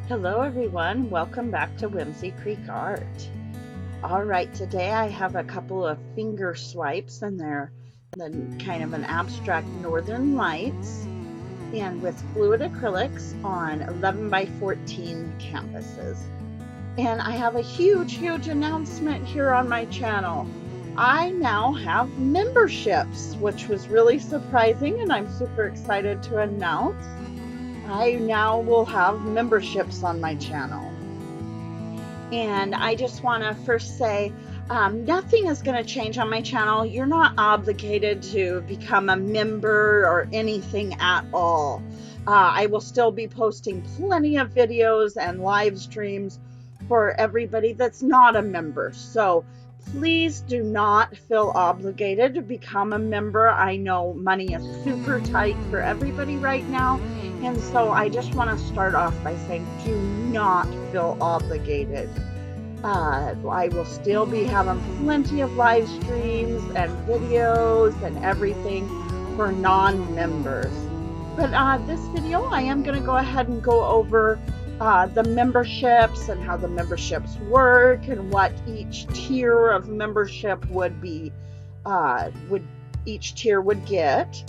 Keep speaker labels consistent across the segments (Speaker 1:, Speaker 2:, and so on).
Speaker 1: Hello everyone, welcome back to Whimsy Creek Art. All right, today I have a couple of finger swipes and they're kind of an abstract northern lights and with fluid acrylics on 11 by 14 canvases. And I have a huge announcement here on my channel. I now have memberships, which was really surprising and I'm super excited to announce. I now will have memberships on my channel. And I just want to first say, nothing is going to change on my channel. You're not obligated to become a member or anything at all. I will still be posting plenty of videos and live streams for everybody that's not a member. So please do not feel obligated to become a member. I know money is super tight for everybody right now. And so I just want to start off by saying, do not feel obligated. I will still be having plenty of live streams and videos and everything for non-members. But this video, I am going to go ahead and go over the memberships and how the memberships work and what each tier of membership would be, each tier would get.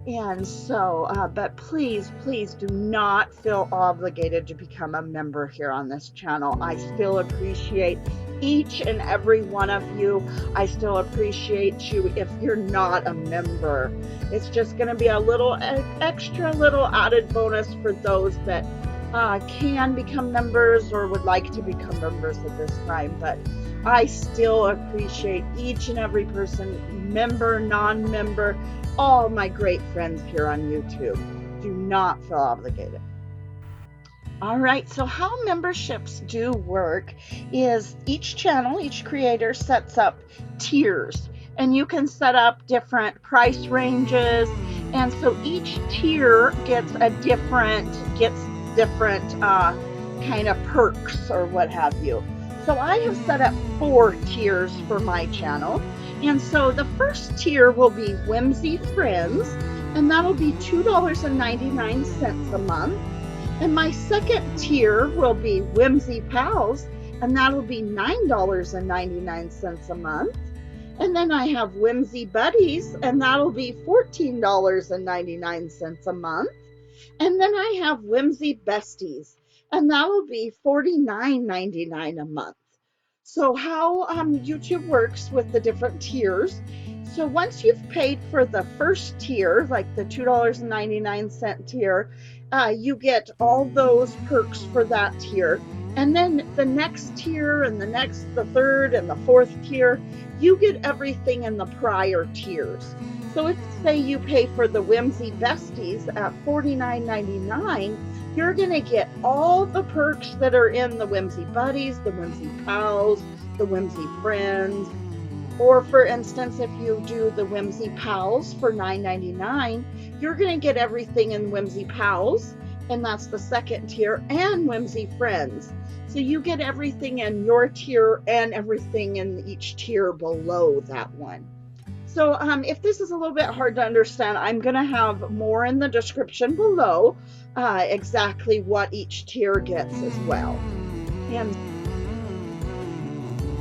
Speaker 1: And so, but please do not feel obligated to become a member here on this channel. I still appreciate each and every one of you. I still appreciate you if you're not a member. It's just going to be a little extra little added bonus for those that can become members or would like to become members at this time. But I still appreciate each and every person, member, non-member, all my great friends here on YouTube. Do not feel obligated. All right, so how memberships do work is each channel, each creator sets up tiers, and you can set up different price ranges, and so each tier gets different kind of perks or what have you. So I have set up 4 tiers for my channel. And so the first tier will be Whimsy Friends, and that'll be $2.99 a month. And my second tier will be Whimsy Pals, and that'll be $9.99 a month. And then I have Whimsy Buddies, and that'll be $14.99 a month. And then I have Whimsy Besties, and that'll be $49.99 a month. So how YouTube works with the different tiers. So once you've paid for the first tier, like the $2.99 tier, you get all those perks for that tier. And then the next tier and the third and the fourth tier, you get everything in the prior tiers. So if say you pay for the Whimsy Besties at $49.99, you're going to get all the perks that are in the Whimsy Buddies, the Whimsy Pals, the Whimsy Friends. Or for instance, if you do the Whimsy Pals for $9.99, you're going to get everything in Whimsy Pals, and that's the second tier, and Whimsy Friends. So you get everything in your tier and everything in each tier below that one. So if this is a little bit hard to understand, I'm going to have more in the description below, exactly what each tier gets as well. And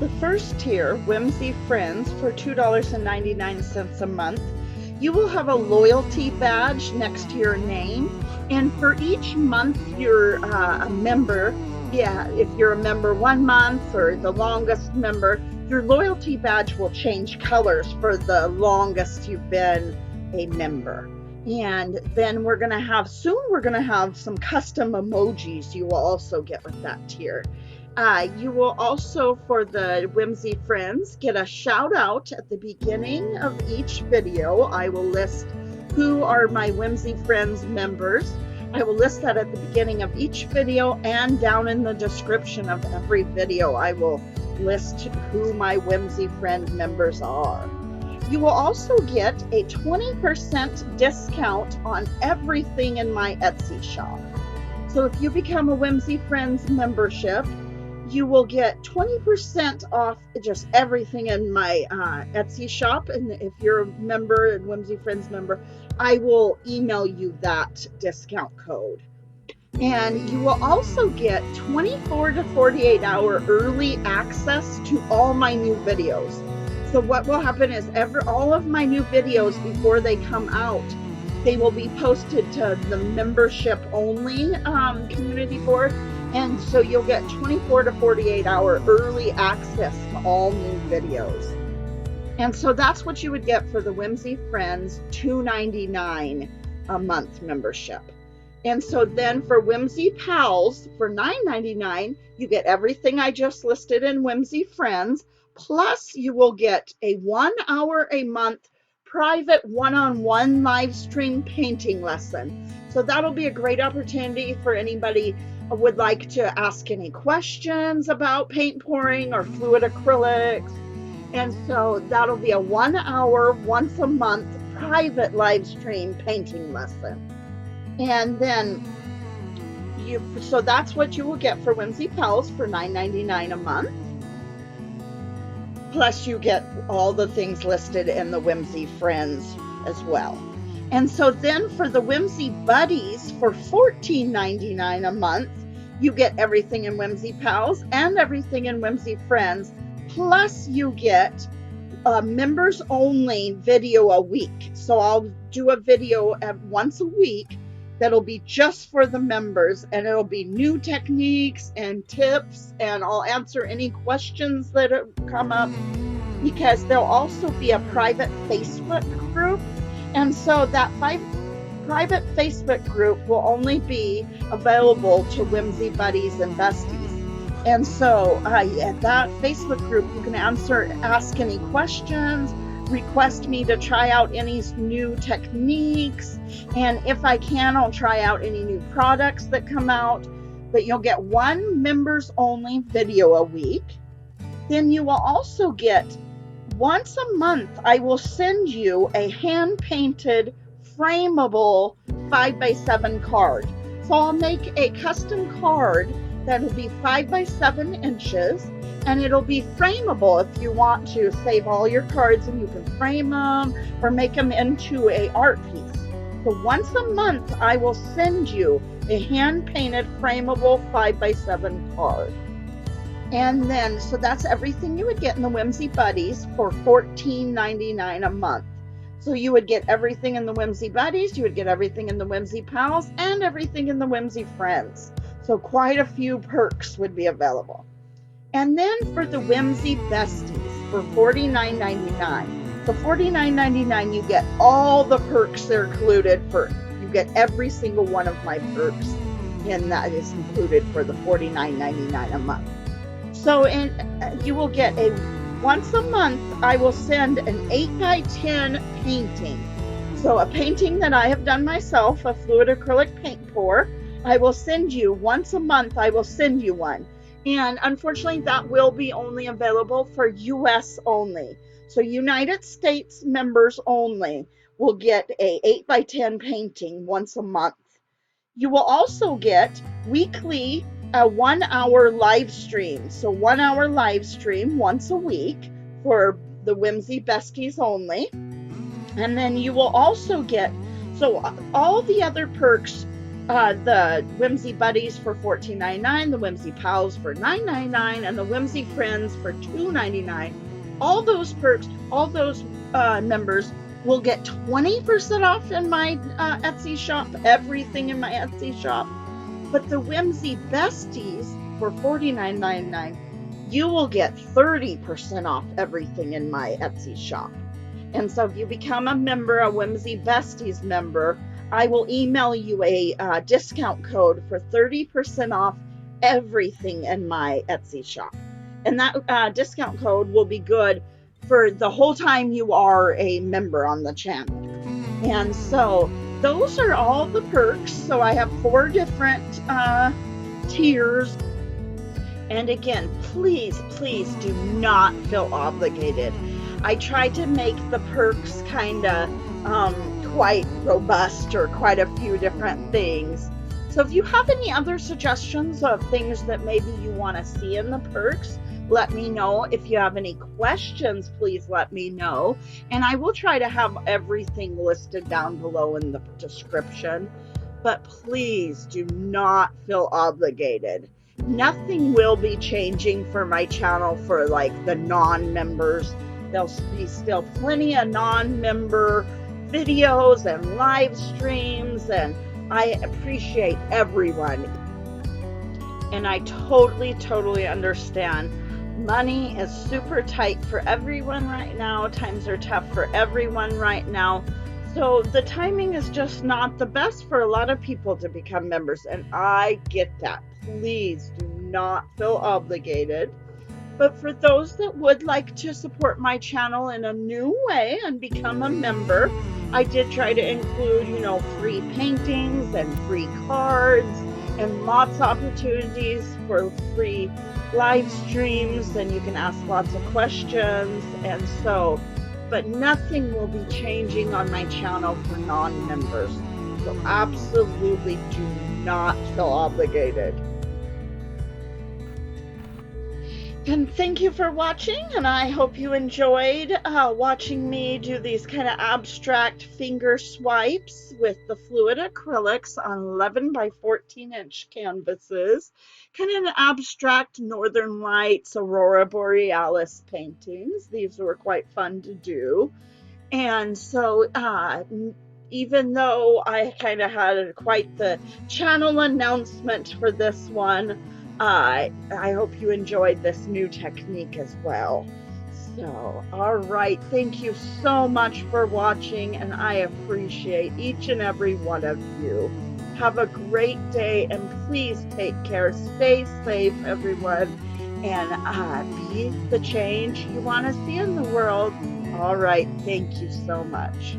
Speaker 1: the first tier, Whimsy Friends, for $2.99 a month, you will have a loyalty badge next to your name. And for each month you're a member, if you're a member 1 month or the longest member, your loyalty badge will change colors for the longest you've been a member. And then we're going to have some custom emojis you will also get with that tier. You will also, for the Whimsy Friends, get a shout out at the beginning of each video. I will list who are my Whimsy Friends members. I will list that at the beginning of each video, and down in the description of every video I will list who my Whimsy Friend members are. You will also get a 20% discount on everything in my Etsy shop. So if you become a Whimsy Friends membership, you will get 20% off just everything in my Etsy shop. And if you're a member and Whimsy Friends member, I will email you that discount code. And you will also get 24 to 48 hour early access to all my new videos. So what will happen is all of my new videos, before they come out, they will be posted to the membership only community board. And so you'll get 24 to 48 hour early access to all new videos. And so that's what you would get for the Whimsy Friends $2.99 a month membership. And so then for Whimsy Pals for $9.99, you get everything I just listed in Whimsy Friends, plus you will get a 1 hour a month private one-on-one live stream painting lesson. So that'll be a great opportunity for anybody who would like to ask any questions about paint pouring or fluid acrylics. And so that'll be a 1 hour, once a month private live stream painting lesson. And then so that's what you will get for Whimsy Pals for $9.99 a month. Plus you get all the things listed in the Whimsy Friends as well. And so then for the Whimsy Buddies for $14.99 a month, you get everything in Whimsy Pals and everything in Whimsy Friends. Plus you get members only video a week. So I'll do a video once a week that'll be just for the members, and it'll be new techniques and tips, and I'll answer any questions that come up, because there'll also be a private Facebook group. And so that private Facebook group will only be available to Whimsy Buddies and Besties. And so at that Facebook group, you can ask any questions, request me to try out any new techniques, and if I can, I'll try out any new products that come out. But you'll get one members only video a week. Then you will also get, once a month, I will send you a hand painted frameable 5x7 card. So I'll make a custom card that'll be 5 by 7 inches, and it'll be frameable if you want to save all your cards and you can frame them or make them into an art piece. So once a month, I will send you a hand-painted frameable 5 by 7 card. And then, so that's everything you would get in the Whimsy Buddies for $14.99 a month. So you would get everything in the Whimsy Buddies, you would get everything in the Whimsy Pals, and everything in the Whimsy Friends. So quite a few perks would be available. And then for the Whimsy Besties for $49.99. So $49.99, you get all the perks that are included for, you get every single one of my perks, and that is included for the $49.99 a month. So you will get once a month, I will send an 8x10 painting. So a painting that I have done myself, a fluid acrylic paint pour, I will send you once a month, I will send you one. And unfortunately, that will be only available for US only. So United States members only will get a 8x10 painting once a month. You will also get weekly 1 hour live stream. So 1 hour live stream once a week for the Whimsy Besties only. And then you will also get, so all the other perks, the Whimsy Buddies for $14.99, the Whimsy Pals for $9.99, and the Whimsy Friends for $2.99. All those perks, all those members will get 20% off in my Etsy shop, everything in my Etsy shop. But the Whimsy Besties for $49.99, you will get 30% off everything in my Etsy shop. And so if you become a member, a Whimsy Besties member, I will email you a discount code for 30% off everything in my Etsy shop. And that discount code will be good for the whole time you are a member on the channel. And so those are all the perks. So I have 4 different tiers. And again, please do not feel obligated. I tried to make the perks kind of quite robust, or quite a few different things. So if you have any other suggestions of things that maybe you want to see in the perks, let me know. If you have any questions, please let me know. And I will try to have everything listed down below in the description. but please do not feel obligated. Nothing will be changing for my channel for like the non-members. There'll be still plenty of non-member videos and live streams, and I appreciate everyone. And I totally understand. Money is super tight for everyone right now. Times are tough for everyone right now. So the timing is just not the best for a lot of people to become members. And I get that. Please do not feel obligated. But for those that would like to support my channel in a new way and become a member, I did try to include, free paintings and free cards and lots of opportunities for free live streams, and you can ask lots of questions. And so, but nothing will be changing on my channel for non-members. So absolutely do not feel obligated. And thank you for watching, and I hope you enjoyed watching me do these kind of abstract finger swipes with the fluid acrylics on 11 by 14-inch canvases. Kind of an abstract Northern Lights, Aurora Borealis paintings. These were quite fun to do. And so even though I kind of had quite the channel announcement for this one, I hope you enjoyed this new technique as well. So, all right, thank you so much for watching, and I appreciate each and every one of you. Have a great day, and please take care. Stay safe, everyone, and be the change you want to see in the world. All right, thank you so much.